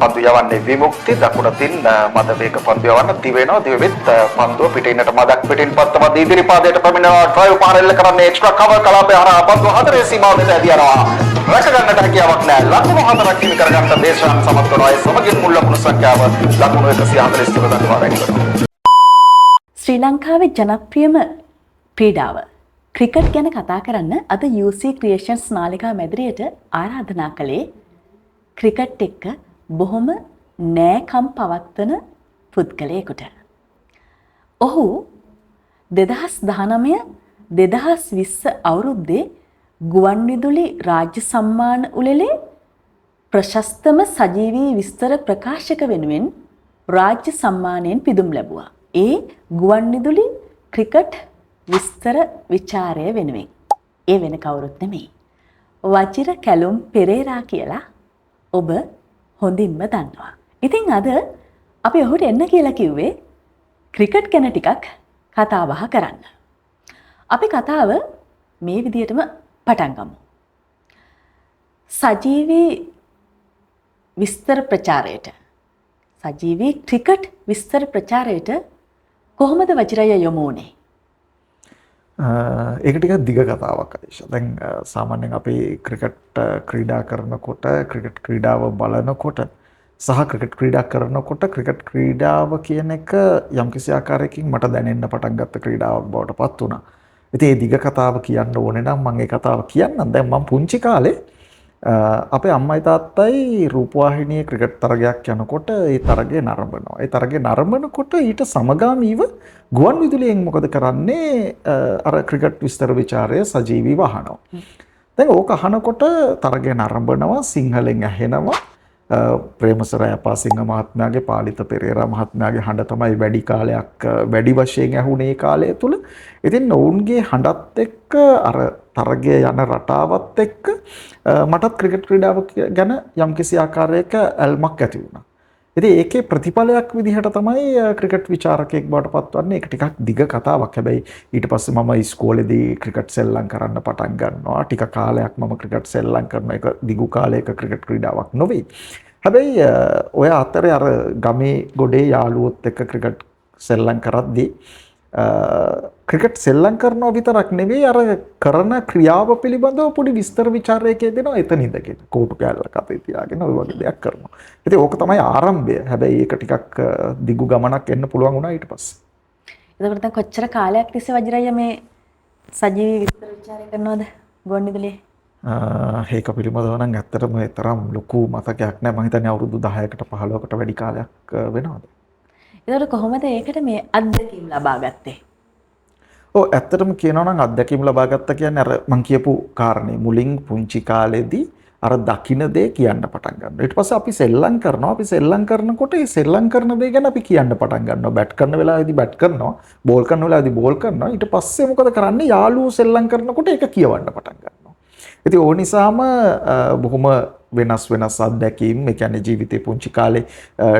පන්දු යවන්නේ විමුක්ති දකුණතින් මද වේග පන්දු යවන්න දිවෙනවා දිවෙත් පන්දුව පිටින්නට මදක් පිටින් පත්තම දීදිරි පාදයට පැමිණෙනවා ඩ්‍රයිව් පාරෙල්ල කරන්නේ එක්ස්ට්‍රා කවර් කලාපය හරහා පන්දුව හතරේ සීමාව වෙත ඇදී යනවා රැක ගන්නට හැකියාවක් නැහැ ලකුණු හතරක් හිමි කරගන්න දේශාන් සමත් වෙනවා ඒ සමගින් මුල් ලකුණු සංඛ්‍යාව ලකුණු 143 දක්වා වැඩි වෙනවා ශ්‍රී ලංකාවේ ජනප්‍රියම ක්‍රීඩාව ක්‍රිකට් ගැන කතා කරන්න අද UC ක්‍රියේෂන්ස් නාලිකා මැදිරියට ආරාධනා කළේ ක්‍රිකට් එක්ක බොහොම නෑකම් පවත්වන පුද්ගලයෙකුට. ඔහු 2019 2020 අවුරුද්දේ ගුවන්විදුලි රාජ්‍ය සම්මාන උළෙලේ ප්‍රශස්තම සජීවී විස්තර ප්‍රකාශක වෙනුවෙන් රාජ්‍ය සම්මානයෙන් පිදුම් ලැබුවා. ඒ ගුවන්විදුලි ක්‍රිකට් විස්තර විචාරය වෙනුවෙන්. ඒ වෙන කවුරුත් නෙමෙයි. වජිර කැලුම් පෙරේරා කියලා ඔබ හොඳින්ම දන්නවා. ඉතින් අද අපි ඔහුට එන්න කියලා කිව්වේ ක්‍රිකට් ගැන ටිකක් කතා බහ කරන්න. අපි කතාව මේ විදිහටම පටන් ගමු. සජීවී විස්තර ප්‍රචාරයට සජීවී ක්‍රිකට් විස්තර ප්‍රචාරයට කොහොමද වජිරය යොමු වුනේ? ඒක ටිකක් දිග කතාවක් අයිෂා. දැන් සාමාන්‍යයෙන් අපි ක්‍රිකට් ක්‍රීඩා කරනකොට ක්‍රිකට් ක්‍රීඩාව බලනකොට සහ ක්‍රිකට් ක්‍රීඩා කරනකොට ක්‍රිකට් ක්‍රීඩාව කියන එක යම්කිසි ආකාරයකින් මට දැනෙන්න පටන් ගත්ත ක්‍රීඩාවක් බවට පත් වුණා. ඉතින් මේ දිග කතාව කියන්න ඕනේ නම් මම ඒ කතාව කියන්නම්. දැන් මම පුංචි කාලේ අපේ අම්මයි තාත්තයි රූපවාහිනියේ ක්‍රිකට් තරගයක් යනකොට ඒ තරගය නරඹනවා. ඒ තරගය නරඹනකොට ඊට සමගාමීව ගුවන් විදුලියෙන් මොකද කරන්නේ? අර ක්‍රිකට් විස්තර විචාරය සජීවීව අහනවා. දැන් ඕක අහනකොට තරගය නරඹනවා සිංහලෙන් ඇහෙනවා. ප්‍රේමසර යපාසිංහ මහත්මයාගේ පාලිත පෙරේරා මහත්මයාගේ හඬ තමයි වැඩි කාලයක් වැඩි වශයෙන් ඇහුනේ කාලය තුල. ඉතින් ඔවුන්ගේ හඬත් එක්ක අර තරගය යන රටාවත් එක්ක මටත් ක්‍රිකට් ක්‍රීඩාව ගැන යම්කිසි ආකාරයක ඇල්මක් ඇති වුණා. ඉතින් ඒකේ ප්‍රතිඵලයක් විදිහට තමයි ක්‍රිකට් විචාරකයෙක් බවට පත්වන්නේ. ඒක ටිකක් දිග කතාවක්. හැබැයි ඊට පස්සේ මම ඉස්කෝලේදී ක්‍රිකට් සෙල්ලම් කරන්න පටන් ගන්නවා. ටික කාලයක් මම ක්‍රිකට් සෙල්ලම් කරන එක දිගු කාලයක ක්‍රිකට් ක්‍රීඩාවක් නොවේ. හැබැයි ඔය අතරේ අර ගමේ ගොඩේ යාළුවොත් එක්ක ක්‍රිකට් සෙල්ලම් කරද්දී ක්‍රිකට් සෙල්ලම් කරනවා විතරක් නෙවෙයි අර කරන ක්‍රියාව පිළිබඳව පොඩි විස්තර විචාරයක දෙනවා එතන ඉඳගෙන කෝටු කැල්ලක් අතේ තියාගෙන ඔය වගේ දෙයක් කරනවා. ඉතින් ඕක තමයි ආරම්භය. හැබැයි ඒක ටිකක් දිගු ගමනක් එන්න පුළුවන් වුණා ඊට පස්සේ. එතකොට දැන් කොච්චර කාලයක් තිස්සේ වජිරය මේ සජීවී විස්තර විචාරය කරනවද ගුවන්විදුලියේ? ඒක පිළිබඳව නම් ඇත්තටම ඒ තරම් ලොකු මතකයක් නැහැ. මම හිතන්නේ අවුරුදු 10කට 15කට වැඩි කාලයක් වෙනවද. එතකොට කොහොමද ඒකට මේ අත්දැකීම් ලබා ගත්තේ? ඔව් ඇත්තටම කියනවා නම් අත්දැකීම් ලබා ගත්තා කියන්නේ අර මම කියපු කාරණේ මුලින් පුංචි කාලේදී අර දකින්න දේ කියන්න පටන් ගන්නවා. ඊට පස්සේ අපි සෙල්ලම් කරනවා. අපි සෙල්ලම් කරනකොට ඒ සෙල්ලම් කරන දේ ගැන අපි කියන්න පටන් ගන්නවා. බැට් කරන වෙලාවේදී බැට් කරනවා. බෝල් කරන වෙලාවේදී බෝල් කරනවා. ඊට පස්සේ මොකද කරන්නේ? යාළුවෝ සෙල්ලම් කරනකොට ඒක කියවන්න පටන් ගන්නවා. ඉතින් ඕ නිසාම බොහොම වෙනස් අත්දැකීම් ඒ කියන්නේ ජීවිතේ පුංචි කාලේ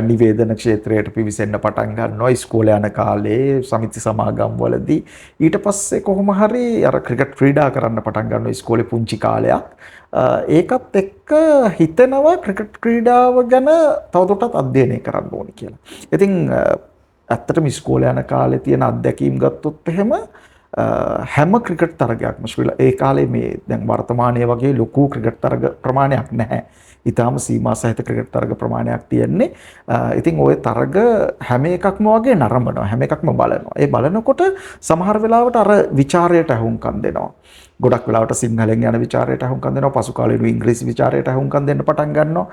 නිවේදන ක්ෂේත්‍රයට පිවිසෙන්න පටන් ගන්නවා ඉස්කෝලේ යන කාලේ සමිති සමාගම් වලදී ඊට පස්සේ කොහොම හරි අර ක්‍රිකට් ක්‍රීඩා කරන්න පටන් ගන්නවා ඉස්කෝලේ පුංචි කාලයක් ඒකත් එක්ක හිතෙනවා ක්‍රිකට් ක්‍රීඩාව ගැන තවදුරටත් අධ්‍යයනය කරන්න ඕනේ කියලා. ඉතින් ඇත්තටම ඉස්කෝලේ යන කාලේ තියෙන අත්දැකීම් ගත්තොත් එහෙම හැම ක්‍රිකට් තරගයක්ම ඒ කාලේ මේ දැන් වර්තමානයේ වගේ ලොකු ක්‍රිකට් තරග ප්‍රමාණයක් නැහැ. ඊටාම සීමා සහිත ක්‍රිකට් තරග ප්‍රමාණයක් තියෙන්නේ. ඉතින් ওই තරග හැම එකක්ම වගේ නරඹනවා. හැම එකක්ම බලනවා. ඒ බලනකොට සමහර වෙලාවට අර ਵਿਚාරයට අහුම්කම් දෙනවා. ගොඩක් වෙලාවට සිංහලෙන් යන ਵਿਚාරයට අහුම්කම් දෙනවා. පසු කාලේ ඉංග්‍රීසි විචාරයට අහුම්කම් දෙන්න පටන් ගන්නවා.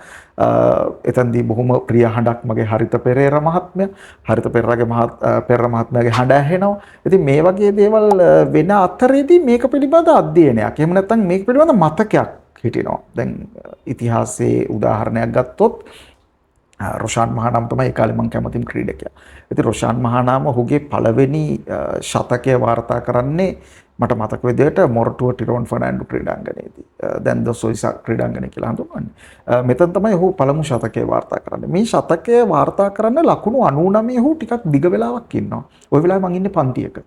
එතෙන්දී බොහොම ප්‍රිය හඬක් මගේ හරිත පෙරේරා මහත්මයා. හරිත පෙරේරා මහත්මයාගේ හඬ ඇහෙනවා. ඉතින් මේ වගේ දේවල් වෙන අතරේදී මේක පිළිබඳ අධ්‍යයනයක්. එහෙම නැත්නම් මේක පිළිබඳ මතකයක් හිටිනවා. දැන් ඉතිහාසයේ උදාහරණයක් ගත්තොත් රොෂාන් මහානාම තමයි ඒ කාලේ මම කැමතිම ක්‍රීඩකයා. ඉතින් රොෂාන් මහානාම ඔහුගේ පළවෙනි ශතකය වාර්තා කරන්නේ මට මතක විදිහට මොරටුව ටිරෝන් ෆර්නෑන්ඩෝ ක්‍රීඩාංගණයේදී. දැන් දොසොයිසා ක්‍රීඩාංගණය කියලා හඳුන්වන්නේ. මෙතන තමයි ඔහු පළමු ශතකය වාර්තා කරන්නේ. මේ ශතකය වාර්තා කරන්න ලකුණු 99 ඔහු ටිකක් දිග වෙලාවක් ඉන්නවා. ওই වෙලාවේ මම ඉන්නේ පන්තියක.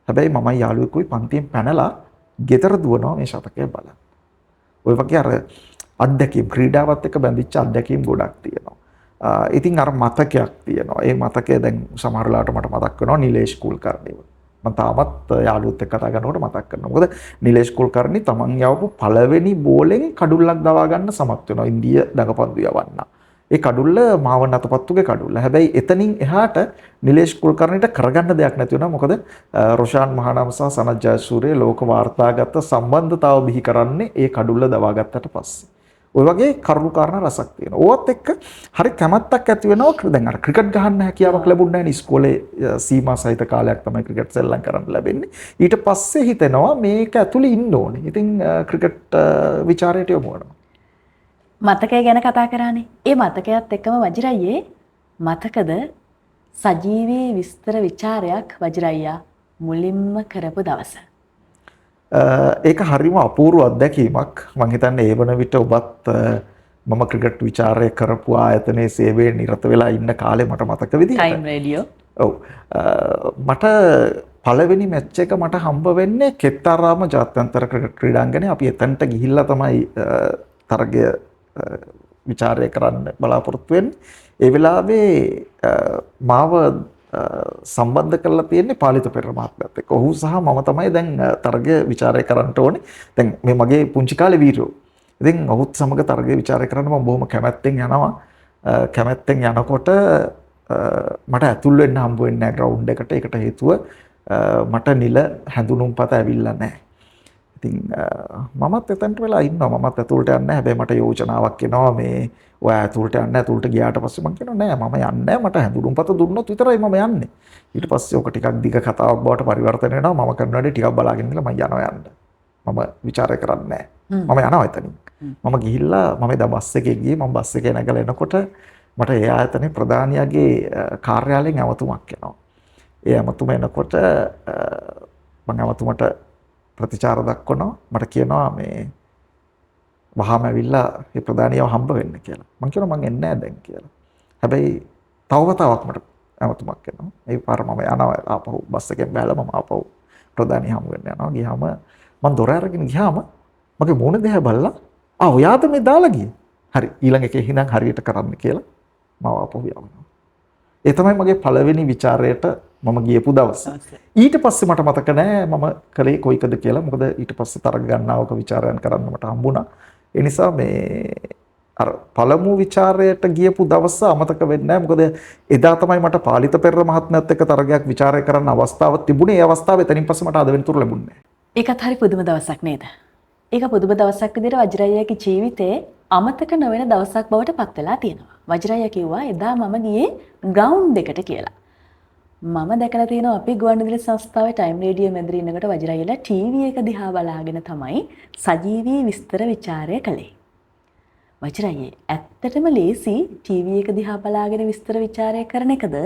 හැබැයි මමයි යාළුවෙකුයි පන්තියෙන් පැනලා ගෙදර දුවනවා මේ ශතකය බලන්න. ওই වගේ අර අත්දැකීම් ක්‍රීඩාවත් එක්ක බැඳිච්ච අත්දැකීම් ගොඩක් තියෙනවා. ඉතින් අර මතකයක් තියෙනවා. ඒ මතකය දැන් සමහර වෙලාවට මට මතක් වෙනවා නිලේෂ් කුල්කර්ණිව. මම තාමත් යාළුවොත් එක්ක කතා කරනකොට මතක් කරනවා. මොකද නිලේෂ් කුල්කර්ණි තමන් යවපු පළවෙනි බෝලෙන් කඩුල්ලක් දවා ගන්න සමත් වෙනවා ඉන්දිය දඟපන්දු යවන්න. ඒ කඩුල්ල මාවන් අතපත්තුගේ කඩුල්ල. හැබැයි එතනින් එහාට නිලේෂ් කුල්කර්ණිට කරගන්න දෙයක් නැති වුණා. මොකද රොෂාන් මහානාම සහ සනත් ජයසූරිය ලෝක වාර්තාගත සම්බන්ධතාව බිහි කරන්නේ ඒ කඩුල්ල දවා ගත්තට පස්සේ. ඔය වගේ කරුණු කාරණා රසක් තියෙනවා. ඕවත් එක්ක හරි කැමැත්තක් ඇති වෙනවා. දැන් අර ක්‍රිකට් ගහන්න හැකියාවක් ලැබුණ නැහැ නේ ඉස්කෝලේ සීමා සහිත කාලයක් තමයි ක්‍රිකට් සෙල්ලම් කරන්න ලැබෙන්නේ. ඊට පස්සේ හිතෙනවා මේක ඇතුලේ ඉන්න ඕනේ. ඉතින් ක්‍රිකට් ਵਿਚාරයට යොමු වෙනවා. මතකය ගැන කතා කරානේ. ඒ මතකයත් එක්කම වජිරయ్యේ මතකද සජීවී විස්තර ਵਿਚාරයක් වජිරయ్యා මුලින්ම කරපු දවස. ඒක හරිම අපූර්ව අත්දැකීමක්. මම හිතන්නේ ඒ වන විට ඔබත් මම ක්‍රිකට් ਵਿਚාරය කරපු ආයතනයේ සේවයේ නිරත වෙලා ඉන්න කාලේ මට මතක විදිහට. Time radio. ඔව්. මට පළවෙනි මැච් එක මට හම්බ වෙන්නේ කෙත්තාරාම ජාත්‍යන්තර ක්‍රිකට් ක්‍රීඩාංගණේ. අපි එතනට ගිහිල්ලා තමයි තරගය ਵਿਚාරය කරන්න බලාපොරොත්තු වෙන්නේ. ඒ වෙලාවේ මාව සම්බන්ධ කරලා තියෙන්නේ පාලිත පෙරේරා මහත්මයාත් එක්ක. ඔහු සහ මම තමයි දැන් තරගය ਵਿਚාරය කරන්න ඕනේ. දැන් මේ මගේ පුංචි කාලේ වීරයෝ. ඉතින් ඔහුත් සමග තරගය ਵਿਚාරය කරන්න මම බොහොම කැමැත්තෙන් යනවා. කැමැත්තෙන් යනකොට මට ඇතුල් වෙන්න හම්බ වෙන්නේ නැහැ ග්‍රවුන්ඩ් එකට. ඒකට හේතුව මට නිල හැඳුනුම්පත ඇවිල්ලා නැහැ. ඉතින් මමත් එතනට වෙලා ඉන්නවා. මමත් ඇතුළට යන්නේ නැහැ. හැබැයි මට යෝජනාවක් එනවා මේ ඔයා ඇතුළට යන්න. ඇතුළට ගියාට පස්සේ මම කියනවා නෑ මම යන්නේ නැහැ. මට හැඳුනුම්පත දුන්නොත් විතරයි මම යන්නේ. ඊට පස්සේ ඔක ටිකක් දිග කතාවක් බවට පරිවර්තන වෙනවා. මම කරන වැඩේ ටිකක් බලාගෙන ඉඳලා මම යනවා යන්න. මම ਵਿਚාරය කරන්නේ නැහැ. මම යනවා එතනින්. මම ගිහිල්ලා මම එදා බස් එකේ ගියේ. මම බස් එකේ නැගලා එනකොට මට ඒ ආයතනයේ ප්‍රධානියාගේ කාර්යාලයෙන් ඇමතුමක් එනවා. ඒ ඇමතුම එනකොට මම ඇමතුමට ප්‍රතිචාර දක්වනවා. මට කියනවා මේ වහාම ඇවිල්ලා මේ ප්‍රධානියව හම්බ වෙන්න කියලා. මම කියනවා මම එන්නේ නැහැ දැන් කියලා. හැබැයි තව වතාවක් මට ඇමතුමක් එනවා. ඒ පාර මම යනවා ආපහු බස් එකෙන් බැලලා මම ආපහු ප්‍රධානිය හම්බ වෙන්න යනවා. ගියාම මම දොර අරගෙන ගියාම මගේ මූණ දිහා බලලා ඔයාද මේ දාලා ගියේ? හරි ඊළඟ එකේ හිඳන් හරියට කරන්න කියලා මම ආපහු යවනවා. ඒ තමයි මගේ පළවෙනි ਵਿਚාරයට මම ගියපු දවස. ඊට පස්සේ මට මතක නෑ මම කලේ කොයිකද කියලා. මොකද ඊට පස්සේ තරග ගන්නවක ਵਿਚාරයන් කරන්න මට හම්බුණා. ඒ නිසා මේ අර පළමු ਵਿਚාරයට ගියපු දවස අමතක වෙන්නේ නෑ. මොකද එදා තමයි මට පාලිත පෙරේරා මහත්මයාත් එක්ක තරගයක් ਵਿਚාරය කරන්න අවස්ථාවක් තිබුණේ. ඒ අවස්ථාවේ එතනින් පස්සේ මට අද වෙනතුරු ලැබුණේ නෑ. ඒකත් හරි පුදුම දවසක් නේද? ඒක පුදුම දවසක් විදිහට වජිරయ్యගේ ජීවිතේ අමතක නොවන දවසක් බවට පත් වෙලා තියෙනවා. වජිරయ్య කිව්වා එදා මම ගියේ ග්‍රවුන්ඩ් එකට කියලා. මම දැකලා තියෙනවා අපි ගුවන්විදුලි සංස්ථාවේ ටයිම් රේඩියෝ මැදිරි ඉන්නකොට වජිරయ్యලා ටීවී එක දිහා බලාගෙන තමයි සජීවී විස්තර ਵਿਚාරය කළේ. වජිරయ్య ඇත්තටම ලේසි ටීවී එක දිහා බලාගෙන විස්තර ਵਿਚාරය කරන එකද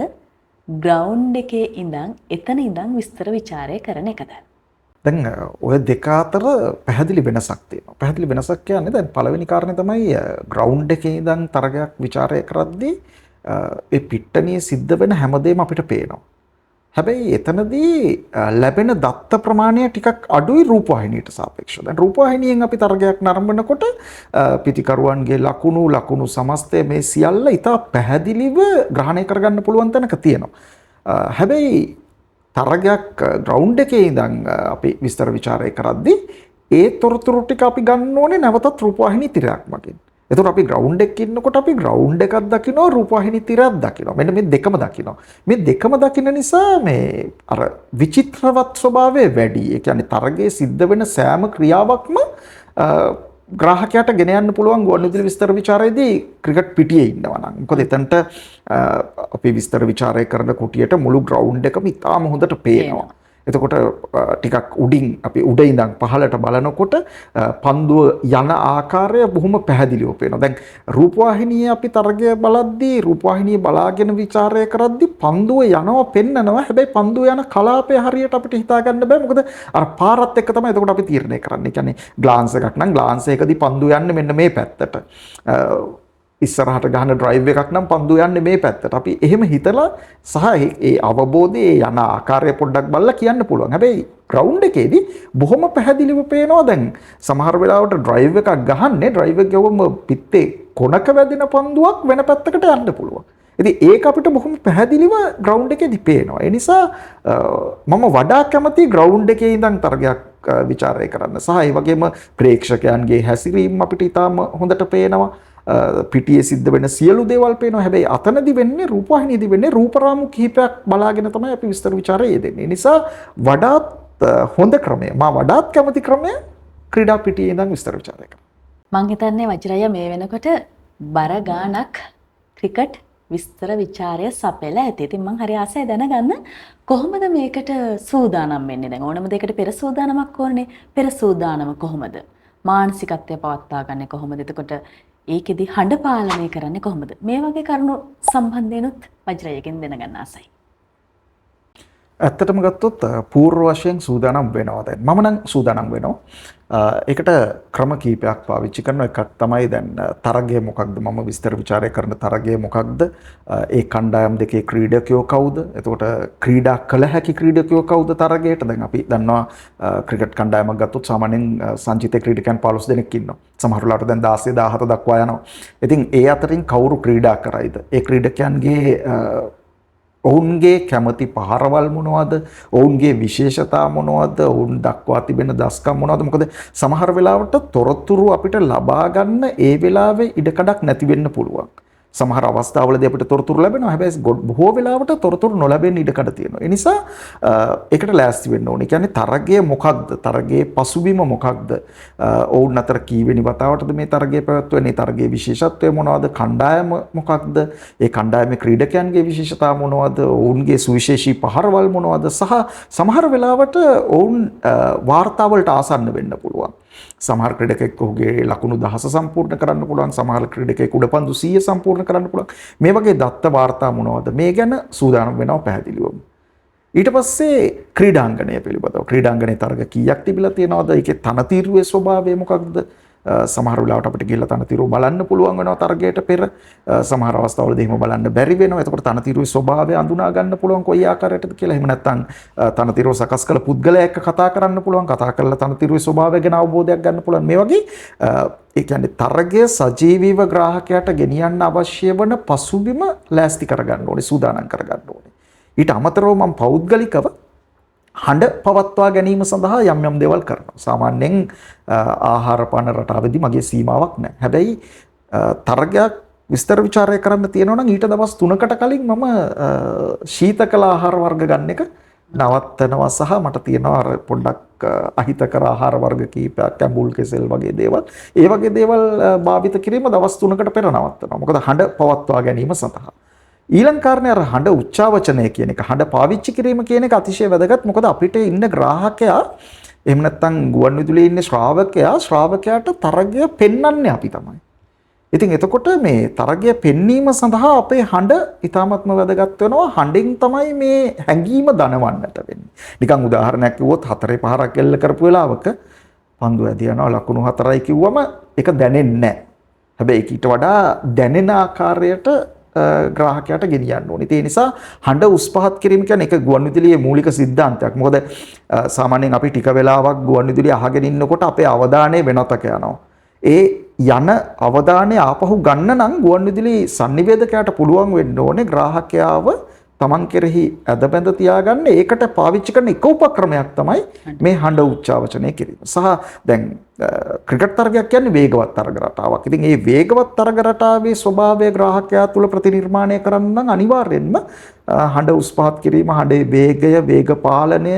ග්‍රවුන්ඩ් එකේ ඉඳන් එතන ඉඳන් විස්තර ਵਿਚාරය කරන එකද? දැන් ඔය දෙක අතර පැහැදිලි වෙනසක් තියෙනවා. පැහැදිලි වෙනසක් කියන්නේ දැන් පළවෙනි කාරණේ තමයි ග්‍රවුන්ඩ් එකේ ඉඳන් තරගයක් ਵਿਚාරය කරද්දී ඒ පිට්ටනියේ සිද්ධ වෙන හැමදේම අපිට පේනවා. හැබැයි එතනදී ලැබෙන දත්ත ප්‍රමාණය ටිකක් අඩුයි රූපවාහිනියට සාපේක්ෂව. දැන් රූපවාහිනියෙන් අපි තරගයක් නරඹනකොට පිටිකරුවන්ගේ ලකුණු සමස්තය මේ සියල්ල ඉතා පැහැදිලිව ග්‍රහණය කරගන්න පුළුවන් තැනක තියෙනවා. හැබැයි තරගයක් ග්‍රවුන්ඩ් එකේ ඉඳන් අපි විස්තර ਵਿਚාරය කරද්දී ඒ තොරතුරු ටික අපි ගන්න ඕනේ නැවතත් රූපවාහිනී තිරයක් මගින්. එතකොට අපි ග්‍රවුන්ඩ් එකේ ඉන්නකොට අපි ග්‍රවුන්ඩ් එකක් දකිනවා රූපවාහිනී තිරයක් දකිනවා. මෙන්න මේ දෙකම දකිනවා. මේ දෙකම දකින නිසා මේ අර විචිත්‍රවත් ස්වභාවය වැඩි. ඒ කියන්නේ තරගයේ සිද්ධ වෙන සෑම ක්‍රියාවක්ම ග්‍රාහකයාට ගෙන යන්න පුළුවන් ගුවන්විදුලි විස්තර ਵਿਚාරයේදී ක්‍රිකට් පිටියේ ඉන්නවා නම්. මොකද එතනට අපි විස්තර ਵਿਚාරය කරන කුටියට මුළු ග්‍රවුන්ඩ් එකම ඉතාම හොඳට පේනවා. එතකොට ටිකක් උඩින් අපි උඩ ඉඳන් පහළට බලනකොට පන්දුව යන ආකාරය බොහොම පැහැදිලිව පේනවා. දැන් රූපවාහිනියේ අපි තරගය බලද්දී රූපවාහිනිය බලාගෙන ਵਿਚාරය කරද්දී පන්දුව යනවා පෙන්නනවා. හැබැයි පන්දුව යන කලාපය හරියට අපිට හිතා ගන්න බෑ. මොකද අර පාරත් එක්ක තමයි එතකොට අපි තීරණය කරන්නේ. කියන්නේ ග්ලාන්ස් එකක් නම් ග්ලාන්ස් එකකදී පන්දුව යන්නේ මෙන්න මේ පැත්තට. ඉස්සරහට ගහන ඩ්‍රයිව් එකක් නම් පන්දු යන්නේ මේ පැත්තට. අපි එහෙම හිතලා සහ ඒ අවබෝධයේ යන ආකාරය පොඩ්ඩක් බලලා කියන්න පුළුවන්. හැබැයි ග්‍රවුන්ඩ් එකේදී බොහොම පැහැදිලිව පේනවා දැන් සමහර වෙලාවට ඩ්‍රයිව් එකක් ගහන්නේ ඩ්‍රයිව් එක ගවම පිත්තේ කොනක වැදින පන්දුවක් වෙන පැත්තකට යන්න පුළුවන්. ඉතින් ඒක අපිට බොහොම පැහැදිලිව ග්‍රවුන්ඩ් එකේදී පේනවා. ඒ නිසා මම වඩා කැමති ග්‍රවුන්ඩ් එකේ ඉඳන් තරගයක් විචාරය කරන්න. සහ ඒ වගේම ප්‍රේක්ෂකයන්ගේ හැසිරීම අපිට ඉතාම හොඳට පේනවා. පිටියේ සිද්ධ වෙන සියලු දේවල් පේනවා. හැබැයි අතනදී වෙන්නේ රූපවාහිනියේදී වෙන්නේ රූපරාමු කිහිපයක් බලාගෙන තමයි අපි විස්තර විචාරය යෙදෙන්නේ. ඒ නිසා වඩාත් හොඳ ක්‍රමය මා වඩාත් කැමති ක්‍රමය ක්‍රීඩා පිටියේ ඉඳන් විස්තර විචාරය කරනවා. මං හිතන්නේ වජිරය මේ වෙනකොට බර ගානක් ක්‍රිකට් විස්තර විචාරය සපයලා ඇති. ඉතින් මං හරි ආසයි දැනගන්න කොහොමද මේකට සූදානම් වෙන්නේ? දැන් ඕනම දෙයකට පෙර සූදානමක් ඕනේ. පෙර සූදානම කොහොමද? මානසිකත්වය පවත්වා ගන්න කොහොමද? එතකොට ඒකෙදි හඬ පාලනය කරන්නේ කොහොමද? මේ වගේ කරුණු සම්බන්ධයෙන්ුත් වජිරයකින් දැනගන්න ආසයි. ඇත්තටම ගත්තොත් පූර්ව වශයෙන් සූදානම් වෙනවා දැන්. මම නම් සූදානම් වෙනවා. ඒකට ක්‍රම කීපයක් පාවිච්චි කරනවා. එකක් තමයි දැන් තරගය මොකක්ද? මම විස්තර විචාරය කරන තරගය මොකක්ද? ඒ කණ්ඩායම් දෙකේ ක්‍රීඩකයෝ කවුද? එතකොට ක්‍රීඩා කළ හැකි ක්‍රීඩකයෝ කවුද තරගයට? දැන් අපි දන්නවා ක්‍රිකට් කණ්ඩායමක් ගත්තොත් සාමාන්‍යයෙන් සංචිත ක්‍රීඩකයන් 15 දෙනෙක් ඉන්නවා. සමහර වෙලාවට දැන් 16 17 දක්වා යනවා. ඉතින් ඒ අතරින් කවුරු ක්‍රීඩා කරයිද? ඒ ක්‍රීඩකයන්ගේ ඔවුන්ගේ කැමති පහරවල් මොනවද? ඔවුන්ගේ විශේෂතා මොනවද? ඔවුන් දක්වා තිබෙන දස්කම් මොනවද? මොකද සමහර වෙලාවට තොරතුරු අපිට ලබා ගන්න ඒ වෙලාවේ ඉඩකඩක් නැති වෙන්න පුළුවන්. සමහර අවස්ථාවලදී අපිට තොරතුරු ලැබෙනවා. හැබැයි බොහෝ වෙලාවට තොරතුරු නොලැබෙන්න ඉඩකඩ තියෙනවා. ඒ නිසා ඒකට ලෑස්ති වෙන්න ඕනේ. කියන්නේ තරගය මොකක්ද? තරගයේ පසුබිම මොකක්ද? ඔවුන් අතර කීවෙනි වතාවටද මේ තරගය පැවැත්වෙන්නේ? තරගයේ විශේෂත්වය මොනවද? කණ්ඩායම මොකක්ද? ඒ කණ්ඩායමේ ක්‍රීඩකයන්ගේ විශේෂතා මොනවද? ඔවුන්ගේ සුවිශේෂී පහරවල් මොනවද? සහ සමහර වෙලාවට ඔවුන් වාර්තාවලට ආසන්න වෙන්න පුළුවන්. සමහර ක්‍රීඩකෙක් ඔහුගේ ලකුණු 10 සම්පූර්ණ කරන්න පුළුවන්. සමහර ක්‍රීඩකෙක් උඩපන්දු 100 සම්පූර්ණ කරන්න පුළුවන්. මේ වගේ දත්ත වාර්තා මොනවද? මේ ගැන සූදානම් වෙනවා පැහැදිලිවම. ඊට පස්සේ ක්‍රීඩාංගණය පිළිබඳව. ක්‍රීඩාංගණයේ තරග කීයක් තිබිලා තියෙනවද? ඒකේ තනතිරුවේ ස්වභාවය මොකක්ද? සමහර වෙලාවට අපිට ගිහලා තනතිරුව බලන්න පුළුවන් වෙනවා තරගයට පෙර. සමහර අවස්ථාවලදී එහෙම බලන්න බැරි වෙනවා. එතකොට තනතිරුවේ ස්වභාවය අඳුනා ගන්න පුළුවන් කොයි ආකාරයකටද කියලා. එහෙම නැත්නම් තනතිරුව සකස් කළ පුද්ගලයා එක්ක කතා කරන්න පුළුවන්. කතා කරලා තනතිරුවේ ස්වභාවය ගැන අවබෝධයක් ගන්න පුළුවන්. මේ වගේ ඒ කියන්නේ තරගය සජීවීව ග්‍රාහකයාට ගෙනියන්න අවශ්‍ය වන පසුබිම ලෑස්ති කරගන්න ඕනේ, සූදානම් කරගන්න ඕනේ. ඊට අමතරව මම පෞද්ගලිකව හඬ පවත්වා ගැනීම සඳහා යම් යම් දේවල් කරනවා. සාමාන්‍යයෙන් ආහාර පාන රටාවේදී මගේ සීමාවක් නැහැ. හැබැයි තරගයක් විස්තර විචාරය කරන්න තියෙනවා නම් ඊට දවස් 3කට කලින් මම ශීතකල ආහාර වර්ග ගන්න එක නවත්තනවා. සහ මට තියෙනවා අර පොඩ්ඩක් අහිතකර ආහාර වර්ග කීපයක්, ඇඹුල් කෙසෙල් වගේ දේවල්. ඒ වගේ දේවල් භාවිත කිරීම දවස් 3කට පෙර නවත්තනවා. මොකද හඬ පවත්වා ගැනීම සඳහා. ඊළඟ කාරණේ අර හඬ උච්චාවචනය කියන එක, හඬ පාවිච්චි කිරීම කියන එක අතිශය වැදගත්. මොකද අපිට ඉන්න ග්‍රාහකයා එහෙම නැත්නම් ගුවන් විදුලියේ ඉන්න ශ්‍රාවකයාට තරගය පෙන්වන්නේ අපි තමයි. ඉතින් එතකොට මේ තරගය පෙන්වීම සඳහා අපේ හඬ ඉතාමත්ම වැදගත් වෙනවා. හඬෙන් තමයි මේ හැඟීම දනවන්නට වෙන්නේ. නිකන් උදාහරණයක් කිව්වොත් 4 පහරක් එල්ල කරපු වෙලාවක පන්දු ඇදී යනවා ලකුණු 4යි කිව්වම ඒක දැනෙන්නේ නැහැ. හැබැයි ඊට වඩා දැනෙන ආකාරයට ග්‍රාහකයාට ගෙනියන්න ඕනේ. ඒ නිසා හඬ උස් පහත් කිරීම කියන්නේ ඒක ගුවන් විදුලියේ මූලික સિદ્ધාන්තයක්. මොකද සාමාන්‍යයෙන් අපි ටික වෙලාවක් ගුවන් විදුලිය අහගෙන ඉන්නකොට අපේ අවධානය වෙනතක යනවා. ඒ යන අවධානය ආපහු ගන්න නම් ගුවන් විදුලි sannivedakayaට පුළුවන් වෙන්න ඕනේ ග්‍රාහකයාව තමන් කෙරෙහි ඇදබැඳ තියාගන්න. ඒකට පාවිච්චි කරන එක උපක්‍රමයක් තමයි මේ හඬ උච්චාවචනය කිරීම. සහ දැන් ක්‍රිකට් තරගයක් කියන්නේ වේගවත් තරග රටාවක්. ඉතින් මේ වේගවත් තරග රටාවේ ස්වභාවය ග්‍රාහකයා තුළ ප්‍රතිනිර්මාණය කරන්න නම් අනිවාර්යෙන්ම හඬ උස් පහත් කිරීම, හඬේ වේගය, වේග පාලනය,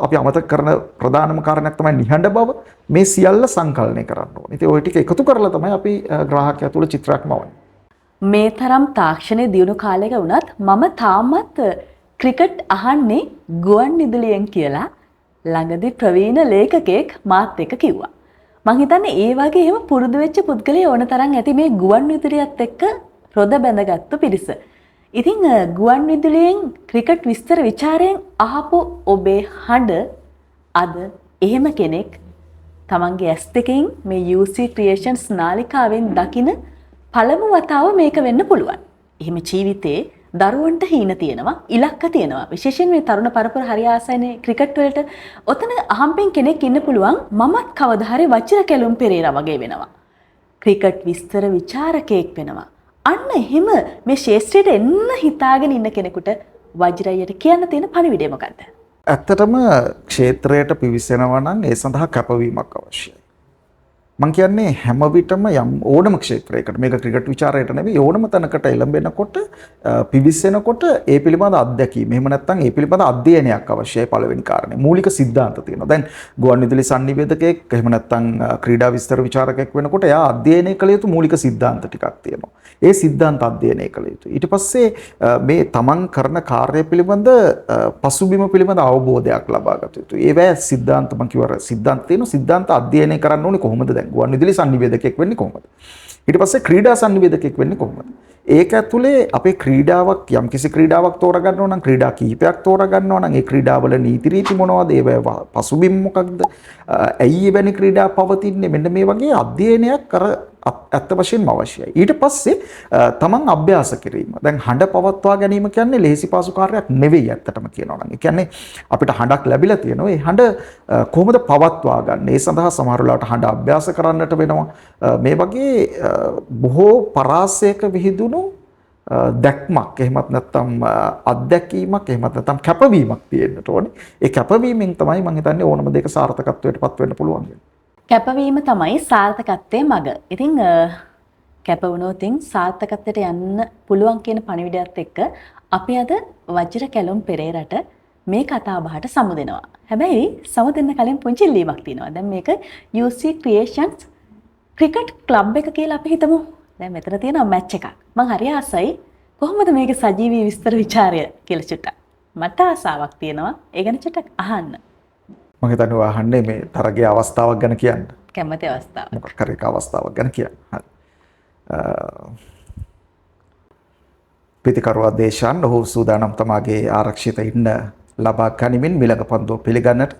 අපි අමතක කරන ප්‍රධානම කාරණයක් තමයි නිහඬ බව. මේ සියල්ල සංකලනය කරන්න ඕනේ. ඉතින් ওই ටික එකතු කරලා තමයි අපි ග්‍රාහකයා තුළ චිත්‍රයක් මවන්නේ. මේ තරම් තාක්ෂණයේ දියුණු කාලයක වුණත් මම තාමත් ක්‍රිකට් අහන්නේ ගුවන් විදුලියෙන් කියලා ළඟදී ප්‍රවීණ ලේඛකයෙක් මාත් එක්ක කිව්වා. මං හිතන්නේ ඒ වගේ එහෙම පුරුදු වෙච්ච පුද්ගලයෝ ඕන තරම් ඇති මේ ගුවන් විදුලියත් එක්ක රොද බැඳගත්තු පිරිස. ඉතින් ගුවන් විදුලියෙන් ක්‍රිකට් විස්තර ਵਿਚාරයෙන් අහපු ඔබේ හඬ අද එහෙම කෙනෙක් තමන්ගේ ඇස් දෙකෙන් මේ UC Creations නාලිකාවෙන් දකින පළමු වතාව මේක වෙන්න පුළුවන්. එහෙම ජීවිතේ දරුවන්ට හීන තියෙනවා, ඉලක්ක තියෙනවා. විශේෂයෙන් මේ තරුණ පරපුර හරි ආසයිනේ ක්‍රිකට් වලට. ඔතන අහම්බෙන් කෙනෙක් ඉන්න පුළුවන් මමත් කවදා හරි වජිර කැලුම් පෙරේරා වගේ වෙනවා. ක්‍රිකට් විස්තර විචාරකයෙක් වෙනවා. අන්න එහෙම මේ ශාස්ත්‍රයට එන්න හිතාගෙන ඉන්න කෙනෙකුට වජිරයට කියන්න තියෙන පණිවිඩය මොකද්ද? ඇත්තටම ක්ෂේත්‍රයට පිවිසෙනවා නම් ඒ සඳහා කැපවීමක් අවශ්‍යයි. මම කියන්නේ හැම විටම යම් ඕනම ක්ෂේත්‍රයකට මේක ක්‍රිකට් විචාරයට නෙවෙයි ඕනම තැනකට එළඹෙනකොට පිවිසෙනකොට ඒ පිළිබඳ අත්දැකීම එහෙම නැත්නම් ඒ පිළිබඳ අධ්‍යයනයක් අවශ්‍යයි පළවෙනි කාරණේ. මූලික සිද්ධාන්ත තියෙනවා. දැන් ගුවන්විදුලි සංනිවේදකයෙක් එහෙම නැත්නම් ක්‍රීඩා විස්තර විචාරකයෙක් වෙනකොට එයා අධ්‍යයනය කළ යුතු මූලික සිද්ධාන්ත ටිකක් තියෙනවා. ඒ සිද්ධාන්ත අධ්‍යයනය කළ යුතුයි. ඊට පස්සේ මේ තමන් කරන කාර්යය පිළිබඳ පසුබිම පිළිබඳ අවබෝධයක් ලබා ගත යුතුයි. ඒවැ සිද්ධාන්ත මම කිව්වා සිද්ධාන්ත තියෙනවා. සිද්ධාන්ත අධ්‍යයනය කරන්න ඕනේ කොහොමද? දැන් ගුවන්විදුලි සංනිවේදකයෙක් වෙන්නේ කොහොමද? ඊට පස්සේ ක්‍රීඩා සංනිවේදකයෙක් වෙන්නේ කොහොමද? ඒක ඇතුලේ අපේ ක්‍රීඩාවක් යම්කිසි ක්‍රීඩාවක් තෝරා ගන්නවා නම් ක්‍රීඩා කීපයක් තෝරා ගන්නවා නම් ඒ ක්‍රීඩාවල නීති රීති මොනවද? ඒවැ පසුබිම් මොකක්ද? ඇයි එවැනි ක්‍රීඩා පවතින්නේ? මෙන්න මේ වගේ අධ්‍යයනයක් ඇත්ත වශයෙන්ම අවශ්‍යයි. ඊට පස්සේ තමන් අභ්‍යාස කිරීම. දැන් හඬ පවත්වා ගැනීම කියන්නේ ලේසි පාසු කාර්යයක් නෙවෙයි ඇත්තටම කියනවා නම්. ඒ කියන්නේ අපිට හඬක් ලැබිලා තියෙනවා. ඒ හඬ කොහොමද පවත්වා ගන්න? ඒ සඳහා සමහර වෙලාවට හඬ අභ්‍යාස කරන්නට වෙනවා. මේ වගේ බොහෝ පරාසයක විහිදුණු දැක්මක් එහෙමත් නැත්නම් අත්දැකීමක් එහෙමත් නැත්නම් කැපවීමක් තියෙන්නට ඕනේ. ඒ කැපවීමෙන් තමයි මම හිතන්නේ ඕනම දෙයක සාර්ථකත්වයට පත් වෙන්න පුළුවන්. කැපවීම තමයි සාර්ථකත්වයේ මඟ. ඉතින් කැප වුණොතින් සාර්ථකත්වයට යන්න පුළුවන් කියන පණිවිඩයත් එක්ක අපි අද වජිර කැලුම් පෙරේරට මේ කතා බහට සමුදෙනවා. හැබැයි සමුදෙන්න කලින් පුංචි ඉල්ලීමක් තියෙනවා. දැන් මේක UC Creations ක්‍රිකට් ක්ලබ් එක කියලා අපි හිතමු. දැන් මෙතන තියෙනවා මැච් එකක්. මං හරි ආසයි කොහොමද මේකේ සජීවී විස්තර ਵਿਚාරය කියලා චුට්ටක්. මට ආසාවක් තියෙනවා. ඒ ගැන චුට්ටක් අහන්න. මම හිතන්නේ අහන්නේ මේ තරගයේ අවස්ථාවක් ගැන කියන්න. කැමති අවස්ථාවක්. මොකක් හරි අවස්ථාවක් ගැන කියන්න. හරි. පිටිකරුවා දේශාන් ඔහු සූදානම් තමාගේ ආරක්ෂිත ඉන්න ලබා ගනිමින් මිලක පන්දුව පිළිගන්නට.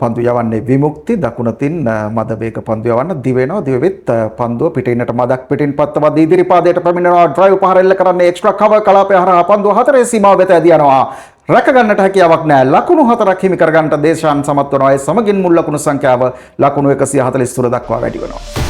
පන්දු යවන්නේ විමුක්ති දකුණතින් මද වේග පන්දු යවන්න දිවෙනවා දිවෙත් පන්දුව පිටින්නට මදක් පිටින් පත්තවද ඉදිරිපාදයට පැමිණෙනවා ඩ්‍රයිව් පහර එල්ල කරන්නේ එක්ස්ට්‍රා කවර් කලාපය හරහා පන්දුව හතරේ සීමාව වෙත ඇදී යනවා රැක ගන්නට හැකියාවක් නැහැ ලකුණු හතරක් හිමි කර ගන්නට දේශාන් සමත් වෙනවා ඒ සමගින් මුල් ලකුණු සංඛ්‍යාව ලකුණු 143 දක්වා වැඩි වෙනවා